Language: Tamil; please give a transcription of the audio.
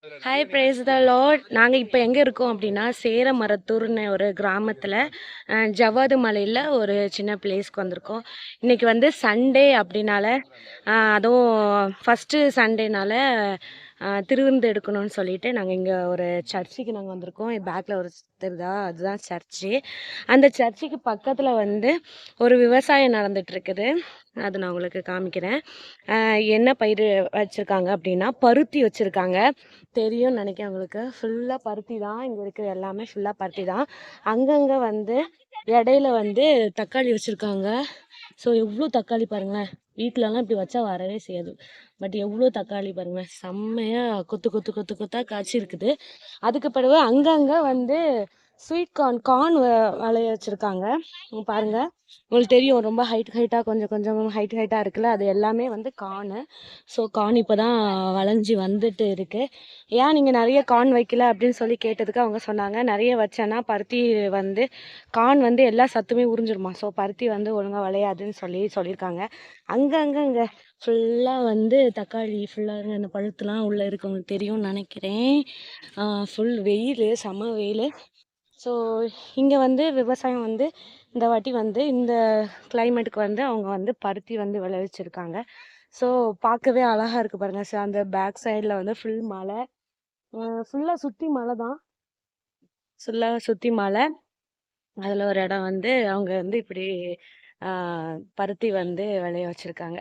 ஹாய் பிரேஸ் த லார்ட். நாங்கள் இப்போ எங்கே இருக்கோம் அப்படின்னா சேரமரத்தூர்னு ஒரு கிராமத்தில் ஜவ்வாது மலையில் ஒரு சின்ன பிளேஸ்க்கு வந்திருக்கோம். இன்றைக்கி வந்து சண்டே அப்படின்னால அதுவும் ஃபஸ்ட்டு சண்டேனால திருவிருந்து எடுக்கணும்னு சொல்லிட்டு நாங்கள் இங்கே ஒரு சர்ச்சுக்கு நாங்கள் வந்திருக்கோம். பேக்கில் ஒரு தெரியுதா, அதுதான் சர்ச்சு. அந்த சர்ச்சுக்கு பக்கத்தில் வந்து ஒரு விவசாயம் நடந்துட்டு இருக்குது. அது நான் உங்களுக்கு காமிக்கிறேன். என்ன பயிர் வச்சுருக்காங்க அப்படின்னா பருத்தி வச்சுருக்காங்க. தெரியும்னு நினைக்கிறேன் உங்களுக்கு. ஃபுல்லாக பருத்தி தான், இங்கே இருக்கிற எல்லாமே ஃபுல்லாக பருத்தி தான். அங்கங்கே வந்து இடையில வந்து தக்காளி வச்சுருக்காங்க. ஸோ எவ்வளோ தக்காளி பாருங்களேன், வீட்டிலலாம் இப்படி வச்சா வரவே செய்யாது. பட் எவ்வளோ தக்காளி பாருங்களேன், செம்மையாக கொத்து கொத்து கொத்து கொத்தாக காய்ச்சி இருக்குது. அதுக்கு பிறகு அங்கங்கே வந்து ஸ்வீட் கார்ன் விளைய வச்சுருக்காங்க. பாருங்க, உங்களுக்கு தெரியும், ரொம்ப ஹைட்டாக கொஞ்சம் கொஞ்சம் ஹைட்டாக இருக்குல்ல, அது எல்லாமே வந்து கார்னு. ஸோ கார்ன் இப்போ தான் வளைஞ்சி வந்துட்டு இருக்குது. ஏன் நீங்கள் நிறைய கார்ன் வைக்கல அப்படின்னு சொல்லி கேட்டதுக்கு அவங்க சொன்னாங்க, நிறைய வச்சேன்னா பருத்தி வந்து கார்ன் வந்து எல்லா சத்துமே உறிஞ்சிருமா, ஸோ பருத்தி வந்து ஒழுங்காக விளையாதுன்னு சொல்லியிருக்காங்க. அங்கங்கே ஃபுல்லாக வந்து தக்காளி ஃபுல்லாக அந்த பழுத்துலாம் உள்ளே இருக்கு, உங்களுக்கு தெரியும்னு நினைக்கிறேன். ஃபுல் வெயில், செம வெயில். ஸோ இங்கே வந்து விவசாயம் வந்து இந்த வாட்டி வந்து இந்த கிளைமேட்டுக்கு வந்து அவங்க வந்து பருத்தி வந்து விளைவிச்சிருக்காங்க. ஸோ பார்க்கவே அழகாக இருக்குது பாருங்கள். ஸோ அந்த பேக் சைடில் வந்து ஃபுல் மலை, ஃபுல்லாக சுற்றி மலை தான், ஃபுல்லாக சுற்றி மலை. அதில் ஒரு இடம் வந்து அவங்க வந்து இப்படி பருத்தி வந்து விளைய வச்சுருக்காங்க.